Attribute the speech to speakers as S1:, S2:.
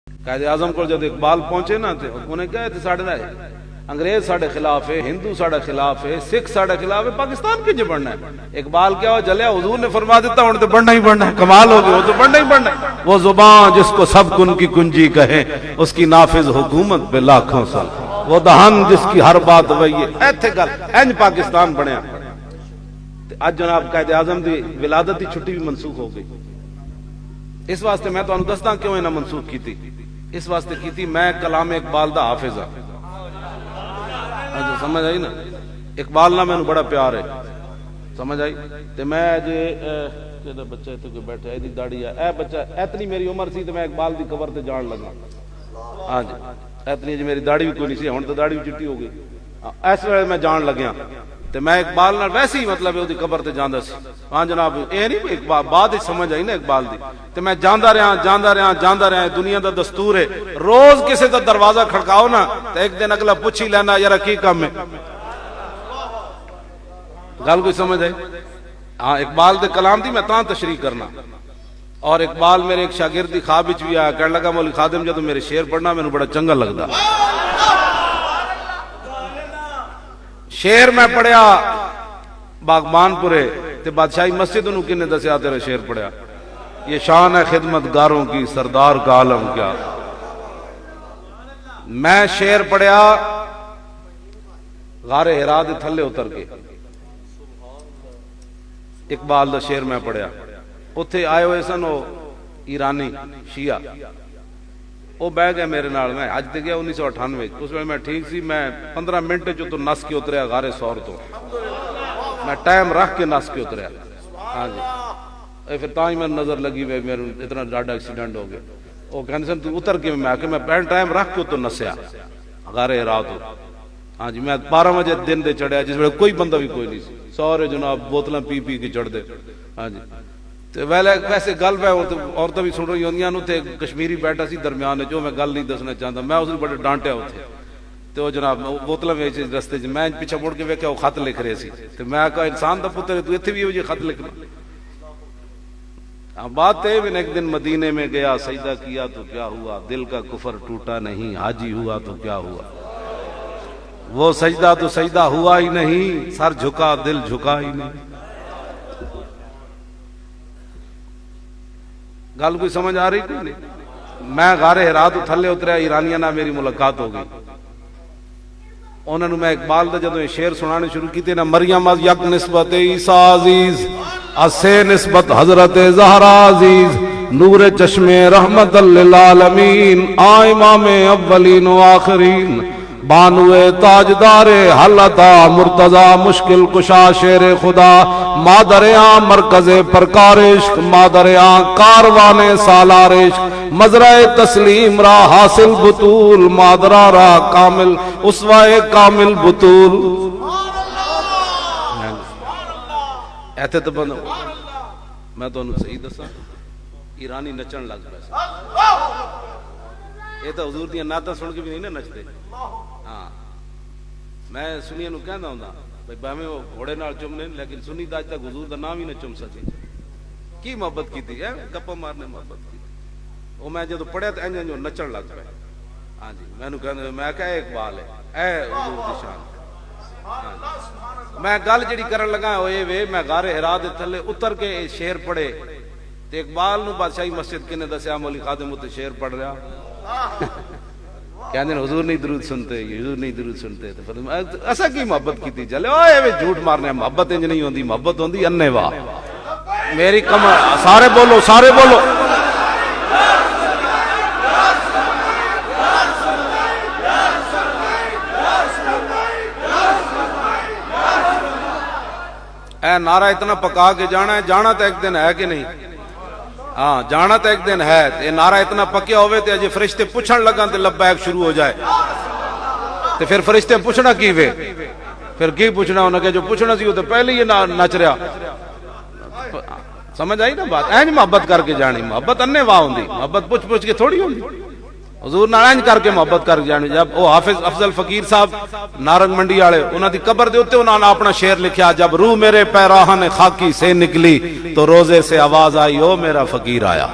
S1: कायदे आजम को जब इकबाल पहुंचे ना तो उन्हें कहा थे साढ़े ना अंग्रेज साढ़े खिलाफ है, हिंदू साढ़े खिलाफ है, सिख साढ़े खिलाफ है, पाकिस्तान के जो बढ़ना है। इकबाल क्या हो जलिया, हुजूर ने फरमा देता हूं तो बढ़ना ही बढ़ना है, कमाल हो गया, वो तो बढ़ना ही बढ़ना है। वो जुबान जिसको सब कुन की कुंजी कहे उसकी नाफिज हुकूमत पे लाखों साल, वो दहन जिसकी हर बात वही है। ऐथे गल इंज पाकिस्तान बनया। अज जनाब कायदे आजम की विलादत की छुट्टी भी मनसूख हो गई। इस वास्ते मैं तुहानू दसदा क्यों इन्हें मनसूख की थी। इस वास्ते की थी मैं कलाम इकबाल दा हाफिज हाँ। समझ आई ना, इकबाल ना मैनू बड़ा प्यार है, समझ आई। ते मैं जे बच्चा इतने कोई बैठा एदी दाढ़ी है, ए बच्चा इतनी मेरी उम्र सी तो मैं इकबाल की कबर ते जान लगा। हाँ जी, इतनी जी मेरी दाढ़ी भी कोई नहीं सी, हुण तो दाढ़ी भी चिट्टी हो गई। इस वेले मैं जान लग्या ते मैं इकबाल नाल वैसे ही मतलब ओदी कबर ते जांदा सी। हाँ जनाब, ये नहीं इकबाल बाद समझ आई ना इकबाल दी। ते मैं जांदा रहा। दुनिया दा दस्तूर है, रोज किसी दा दरवाजा खड़काओ ना तो एक दिन अगला पुछ ही लेना यार की काम है। गल कोई समझ आई। हाँ, इकबाल दे कलाम दी मैं तां तशरीह करना। और इकबाल मेरे एक शागिर्द दी ख्वाब विच भी आया, कहने लगा मौलवी खादिम जब मेरे शेर पढ़ना मैनू बड़ा चंगा लगदा। शेर मैं पढ़िया बागबानपुरे ते बादशाही मस्जिद नूं किन्ने दसिया तेरा शेर पढ़िया, ये शान है खिदमतगारों की सरदार का आलम क्या। मैं शेर पढ़िया गारे हिरा दे थल्ले उतर के, इकबाल दा शेर मैं पढ़िया। उत्थे आए हुए सन वो ईरानी शिया, वो बह गया मेरे नाल। मैं अज तक गया 1998, उस वे मैं ठीक सी, मैं 15 मिनट चो तो नस के उतरिया गारे सौर तो, मैं टाइम रख के नस के उतरिया। हाँ जी, फिर तां ही मैं नजर लगी वे मेरे इतना डाडा एक्सीडेंट हो गया। वो कहते सन तू उतर के, मैं आके मैं पैन टाइम रख के तो नसया गारे रात हो। हाँ जी, मैं 12 बजे दिन दे चढ़िया जिस वे कोई बंदा भी कोई नहीं, सारे जनाब बोतल पी पी के चढ़ते। हाँ जी, तो वैसे गल मैं औरतें भी सुन रही होंगे, कश्मीरी बैठा सी दरम्यान जो मैं गल नहीं दसना चाहता, मैं उसने बड़े डांटिया उसे। तो जनाब बोतल में रस्ते च मैं पिछा मुड़ के वेख्या वो खत लिख रहे सी। तो मैं कहा इंसान का पुत्र तू इत्थे भी खत लिखना। बात है एक दिन मदीने में गया, सजदा किया तो क्या हुआ, दिल का कुफर टूटा नहीं, हाजी हुआ तो क्या हुआ। वो सजदा तो सजदा हुआ ही नहीं, सर झुका दिल झुका ही नहीं। गल कोई समझ आ रही कोई नहीं। मैं गारे हिरा तो थले उतरिया, ईरानिया नाल मेरी मुलाकात हो गई। उन्होंने मैं इकबाल दा जदों शेर सुनाने शुरू किए ना, मरियम अज यक निस्बत ईसा अजीज, असे निस्बत हजरत ज़हरा अजीज, नूर चश्मे रहमत लिल आलमीन, आ इमाम अव्वलीन व आखिरीन, बानुए ताजदारे हलता मुर्तजा मुश्किल कुशा शेर खुदा, मादरिया मरकजे परकारिश, मादरिया कारवाने सालारिश, मजराए तस्लीम रा हासिल बुतूल, मादरा रा कामिल उसवाए कामिल बुतूल। ऐसे तो बंद मैं तो सही दसा, ईरानी नचन लग पाया। ये तो हुजूर दी नाता सुन के भी नहीं ना नचते। हाँ, मैं सुनिया नूं कहंदा हुंदा भाई भावें वो घोड़े नाल चुमने, लेकिन सुनी अज तक हुजूर दा नाम ही ना चुम सके। की मोहब्बत की थी, गप्पा मारने मोहब्बत की। वो मैं जो पढ़िया तो इंज इंज नचन लग पाया। हाँ जी, मैनू कहंदे मैं कहा इकबाल है ए हुजूर दी शान। मैं गल जिहड़ी करन लगा वो ये वे, मैं गारे हिरा दे थल्ले उतर के शेर पढ़े ते इकबाल नूं बादशाही मस्जिद किने दसिया मौलवी खादिम उत्ते शेर पढ़ रहा। कहते हुजूर नहीं दरूद सुनते, हुजूर नहीं दरूद सुनते। तो फिर असा की मोहब्बत की थी, चले ओए झूठ मारने, मोहब्बत इंज नहीं होती, मोहब्बत होती अन्ने वाह मेरी कमर। सारे बोलो, सारे बोलो। ए नारा इतना पका के जाना है, जाना तो एक दिन है कि नहीं। हाँ, जाना तो एक दिन है। नारा इतना पक्या होवे ते अजे फरिश्ते पूछण लगा ते लब्बैक शुरू हो जाए ते फिर फरिश्ते पूछना की वे, फिर की पूछना उन्हें, जो पूछना सी वो तो पहले ही नच रहा। समझ आई ना बात। इंज मोहब्बत करके जानी, मोहब्बत अन्ने वाह होंदी, मोहब्बत पुछ पुछ के थोड़ी होंदी। हुजूर नाल इंज करके मोहब्बत कर जानी। जब वो हाफिज अफजल फकीर साहब नारंग मंडी वाले, उन्होंने कबर दे उत्ते उन्होंने अपना शेर लिखा, जब रूह मेरे पैराहन खाकी से निकली तो रोजे से आवाज आई ओ मेरा फकीर आया।